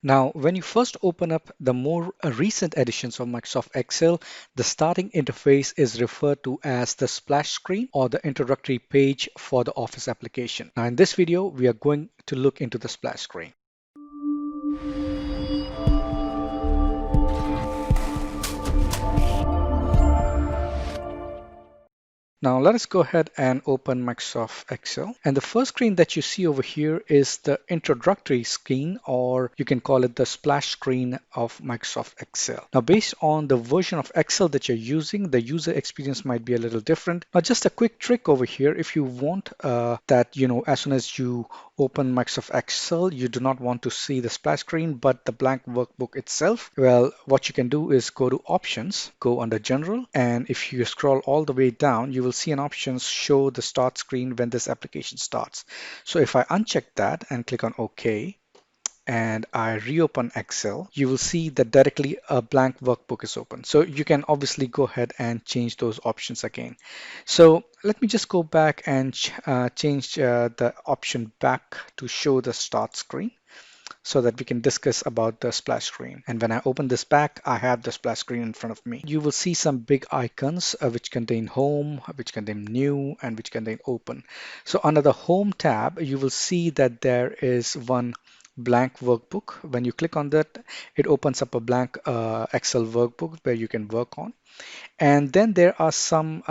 Now, when you first open up the more recent editions of Microsoft Excel, the starting interface is referred to as the splash screen or the introductory page for the Office application. Now, in this video, we are going to look into the splash screen. Now let us go ahead and open Microsoft Excel. And the first screen that you see over here is the introductory screen, or you can call it the splash screen of Microsoft Excel. Now, based on the version of Excel that you're using, the user experience might be a little different. Now, just a quick trick over here. If you want that, as soon as you open Microsoft Excel, you do not want to see the splash screen, but the blank workbook itself. Well, what you can do is go to Options, go under General, and if you scroll all the way down, you will see an option show the start screen when this application starts. So if I uncheck that and click on OK, and I reopen Excel, you will see that directly a blank workbook is open. So you can obviously go ahead and change those options again. So let me just go back and change the option back to show the start screen, so that we can discuss about the splash screen. And when I open this back, I have the splash screen in front of me. You will see some big icons which contain home, which contain new, and which contain open. So under the home tab, you will see that there is one blank workbook. When you click on that, it opens up a blank Excel workbook where you can work on. And then there are some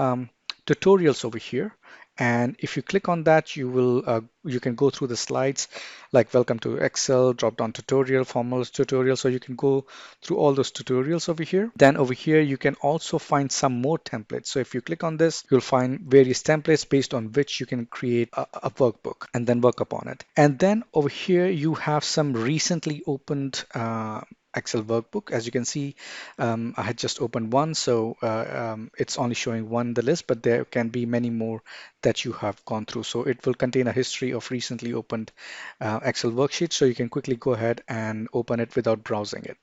tutorials over here. And if you click on that, you can go through the slides like welcome to Excel, drop down tutorial, formulas tutorial. So you can go through all those tutorials over here. Then over here, you can also find some more templates. So if you click on this, you'll find various templates based on which you can create a workbook and then work upon it. And then over here, you have some recently opened Excel workbook. As you can see, I had just opened one, so it's only showing one in the list, but there can be many more that you have gone through. So it will contain a history of recently opened Excel worksheets, so you can quickly go ahead and open it without browsing it.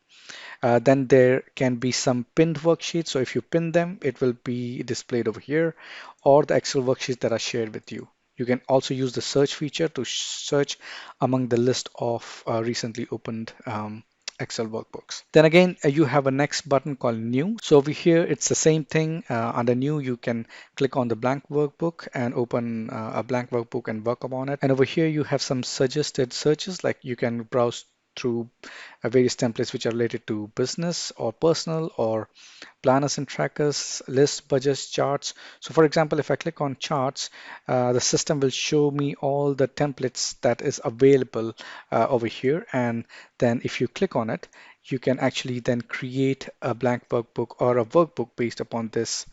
Then there can be some pinned worksheets. So if you pin them, it will be displayed over here, or the Excel worksheets that are shared with you. You can also use the search feature to search among the list of recently opened Excel workbooks. Then again, you have a next button called New. So over here, it's the same thing. Under New, you can click on the blank workbook and open a blank workbook and work upon it. And over here, you have some suggested searches, like you can browse through various templates which are related to business or personal or planners and trackers, lists, budgets, charts. So for example, if I click on charts, the system will show me all the templates that is available over here. And then if you click on it, you can actually then create a blank workbook or a workbook based upon this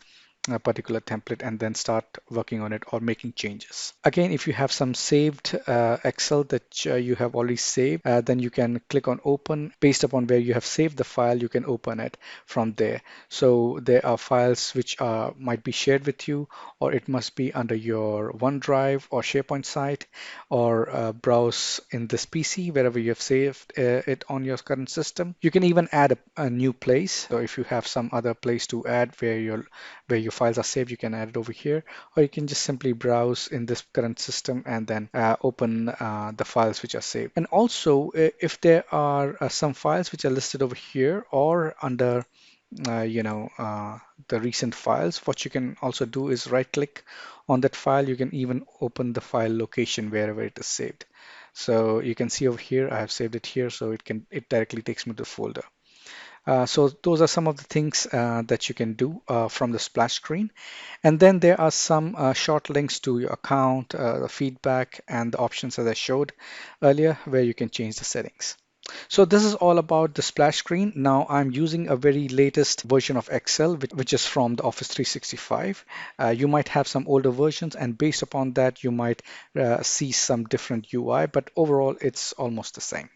a particular template and then start working on it or making changes. Again, if you have some saved Excel that you have already saved, then you can click on open. Based upon where you have saved the file, you can open it from there. So there are files which might be shared with you, or it must be under your OneDrive or SharePoint site, or browse in this PC wherever you have saved it on your current system. You can even add a new place. So if you have some other place to add where your files are saved, you can add it over here, or you can just simply browse in this current system and then open the files which are saved. And also, if there are some files which are listed over here or under the recent files, what you can also do is right click on that file. You can even open the file location wherever it is saved. So you can see over here, I have saved it here, so it directly takes me to the folder. So those are some of the things that you can do from the splash screen. And then there are some short links to your account, the feedback, and the options as I showed earlier, where you can change the settings. So this is all about the splash screen. Now I'm using a very latest version of Excel, which is from the Office 365. You might have some older versions, and based upon that, you might see some different UI, but overall, it's almost the same.